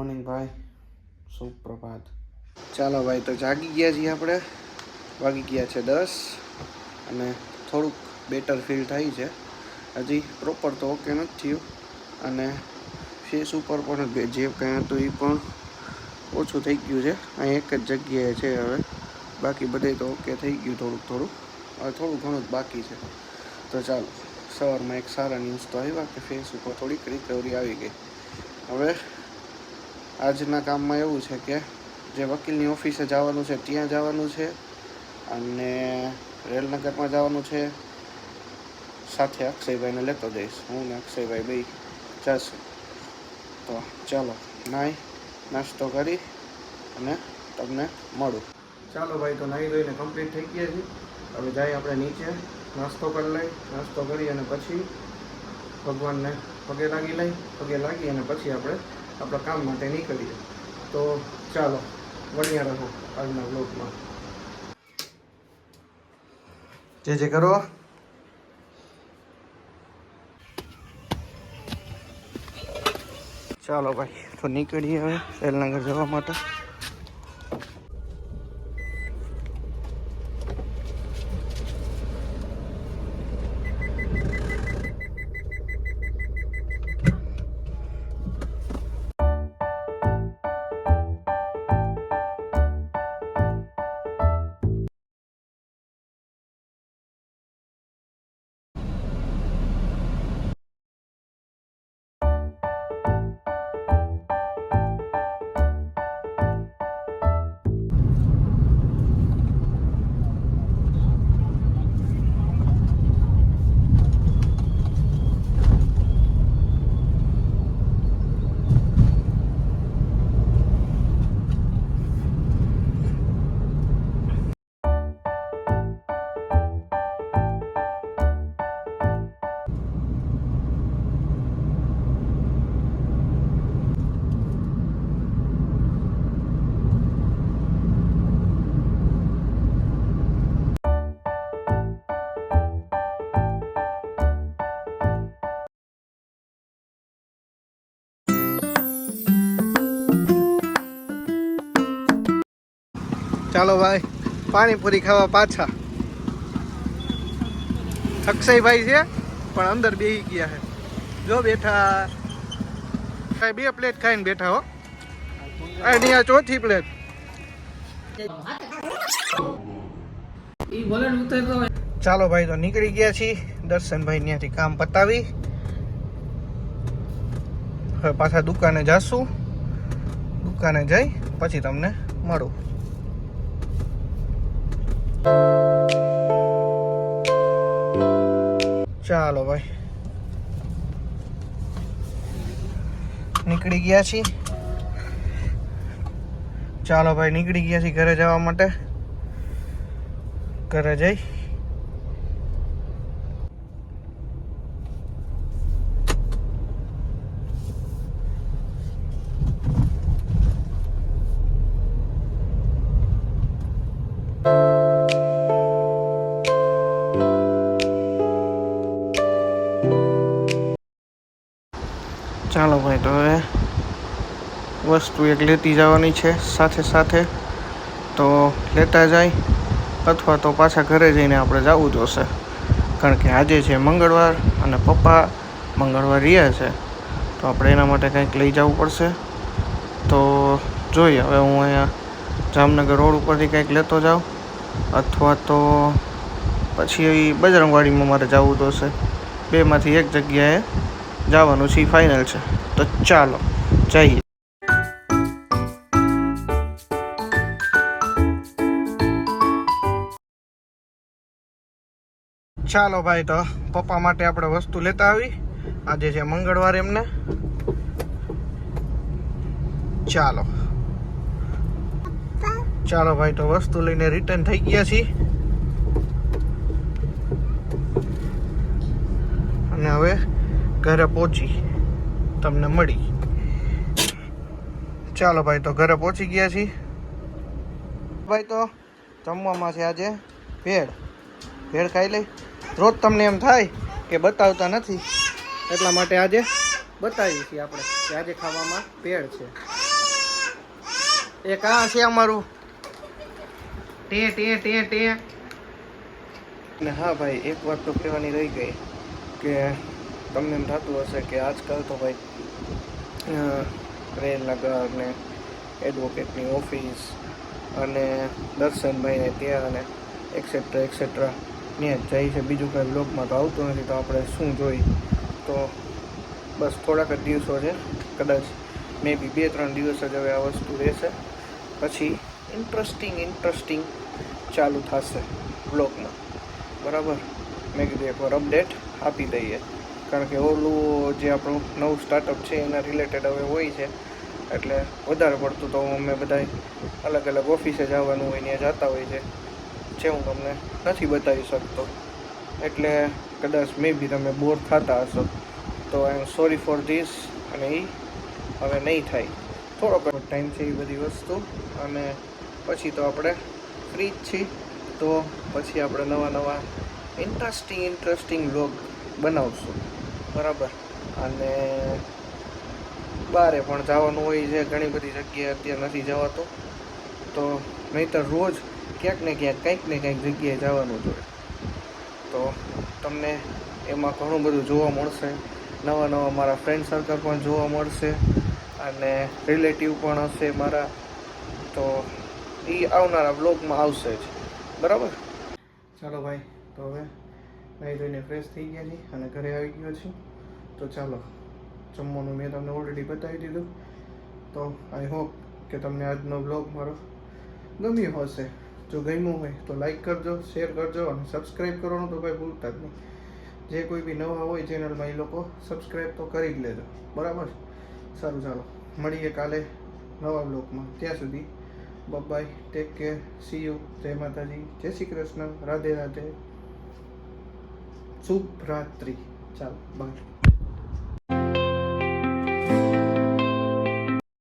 Morning ભાઈ, સુપ્રભાત. ચાલો ભાઈ, તો જાગી ગયા છીએ આપણે. વાગી ગયા છે 10 અને થોડુંક બેટર ફીલ થાય છે. હજી પ્રોપર તો ઓકે નથી થયું અને ફેસ ઉપર પણ જે કંઈ હતું એ પણ ઓછું થઈ ગયું છે. અહીં એક જ જગ્યાએ છે હવે, બાકી બધે તો ઓકે થઈ ગયું. થોડુંક હવે થોડું ઘણું જ બાકી છે. તો ચાલો, સવારમાં એક સારા ન્યૂઝ તો આવ્યા કે ફેસ ઉપર થોડીક રિકવરી આવી ગઈ. હવે આજના કામમાં એવું છે કે જે વકીલની ઓફિસે જવાનું છે ત્યાં જવાનું છે અને રેલનગરમાં જવાનું છે. સાથે અક્ષયભાઈને લેતો જઈશ. હું ને અક્ષયભાઈ બે જશું. તો ચાલો, નાસ્તો કરી અને તમને મળું. ચાલો ભાઈ, તો નાહી ધોઈને કમ્પ્લીટ થઈ ગયા છે. હવે જાય આપણે નીચે, નાસ્તો કરી લઈ. નાસ્તો કરી અને પછી ભગવાનને પગે લાગી અને પછી આપણે આપણા કામ માટે નીકળીએ. તો ચાલો, બન્યા રહો આજના બ્લોગમાં. જે કરો. ચાલો ભાઈ, તો નીકળીએ હવે રેલનગર જવા માટે. ચાલો ભાઈ, પાણીપુરી ખાવા પાછા. અક્ષયભાઈ છે પણ અંદર બેસી ગયા છે. જો બેઠા, 2 પ્લેટ ખાઈને બેઠા હો. અહીં આ ચોથી પ્લેટ. ચાલો ભાઈ, તો નીકળી ગયા છીએ. દર્શનભાઈ ત્યાંથી કામ પતાવી હવે પાછા દુકાને જાશું. દુકાને જઈ પછી તમને મળું. ચાલો ભાઈ, નીકળી ગયા છીએ. ચાલો ભાઈ, નીકળી ગયા છીએ ઘરે જવા માટે. ઘરે જઈ ચાલો ભાઈ, તો હવે વસ્તુ એક લેતી જવાની છે સાથે. તો લેતા જાય અથવા તો પાછા ઘરે જઈને આપણે જવું જોશે. કારણ કે આજે છે મંગળવાર અને પપ્પા મંગળવાર રહ્યા છે. તો આપણે એના માટે કંઈક લઈ જવું પડશે. તો જોઈએ, હવે હું અહીંયા જામનગર રોડ ઉપરથી કંઈક લેતો જાઉં અથવા તો પછી બજરંગવાડીમાં મારે જવું જોશે. બેમાંથી એક જગ્યાએ જવાનું છે, ફાઇનલ છે. તો ચાલો જઈએ. ચાલો ભાઈ, તો પપ્પા માટે આપણે વસ્તુ લેતા આવી. આજે છે મંગળવાર એમને. ચાલો ભાઈ, તો વસ્તુ લઈને રિટર્ન થઈ ગયા છીએ અને હવે ઘરે પહોંચી તમને મળી. ચાલો ભાઈ, તો ઘરે પહોંચી ગયા છીએ. ભાઈ, તો જમવામાં છે આજે ભેળ ખાઈ લઈ. રોજ તમને એમ થાય કે બતાવતા નથી, એટલા માટે આજે બતાવીએ છીએ આપણે કે આજે ખાવામાં ભેળ છે. એક આ છે અમારું ટે ટે ટે ટે. ને હા ભાઈ, એક વાત તો કહેવાની રહી ગઈ કે તમને એમ થતું હશે કે આજકાલ તો ભાઈ રેલનગર ને એડવોકેટની ઓફિસ અને દર્શનભાઈને ત્યાં અને એક્સેટ્રા એક્સેટ્રા ત્યાં જ જાય છે, બીજું કાંઈ બ્લોગમાં તો આવતું નથી. તો આપણે શું જોઈ? તો બસ થોડાક જ દિવસો છે, કદાચ મે બી 2-3 દિવસ જ હવે આ વસ્તુ રહેશે, પછી ઇન્ટરેસ્ટિંગ ચાલુ થશે બ્લોગમાં. બરાબર, મેં કીધું એકવાર અપડેટ આપી દઈએ, કારણ કે ઓલું જે આપણું નવું સ્ટાર્ટઅપ છે એના રિલેટેડ હવે હોય છે, એટલે વધારે પડતું તો અમે બધા અલગ અલગ ઓફિસે જવાનું હોય ત્યાં જતા હોય છે, જે હું તમને નથી બતાવી શકતો. એટલે કદાચ મે બી તમે બોર થતા હશો, તો આઈ એમ સોરી ફોર ધીસ. અને એ હવે નહીં થાય, થોડોક ટાઈમ છે એ બધી વસ્તુ, અને પછી તો આપણે ફ્રી જ છીએ. તો પછી આપણે નવા ઇન્ટરેસ્ટિંગ વ્લોગ બનાવશું. બરાબર, અને બહારે પણ જવાનું હોય છે, ઘણી બધી જગ્યાએ અત્યારે નથી જવાતું, તો નહીંતર રોજ ક્યાંક ને ક્યાંક જગ્યાએ જવાનું જોઈએ. તો તમને એમાં ઘણું બધું જોવા મળશે, નવા મારા ફ્રેન્ડ સર્કલ પણ જોવા મળશે, અને રિલેટિવ પણ હશે મારા. તો એ આવનારા બ્લોગમાં આવશે જ. બરાબર, ચાલો ભાઈ, તો હવે નાહી ધોઈને ફ્રેશ થઈ ગયા છીએ અને ઘરે આવી ગયો છું. તો ચાલો, જમવાનું મેં તમને ઓલરેડી બતાવી દીધું. તો આઈ હોપ કે તમને આજનો બ્લોગ મારો ગમ્યો હશે. જો ગમ્યું હોય તો લાઈક કરજો, શેર કરજો અને સબસ્ક્રાઈબ કરવાનું તો ભાઈ ભૂલતા જ નહીં. જે કોઈ બી નવા હોય ચેનલમાં એ લોકો સબસ્ક્રાઈબ તો કરી જ લેજો. બરાબર, સારું, ચાલો મળીએ કાલે નવા બ્લોગમાં. ત્યાં સુધી bye, take care, see you, જય માતાજી, જય શ્રી કૃષ્ણ, રાધે રાધે, શુભ રાત્રિ. ચાલો બાય.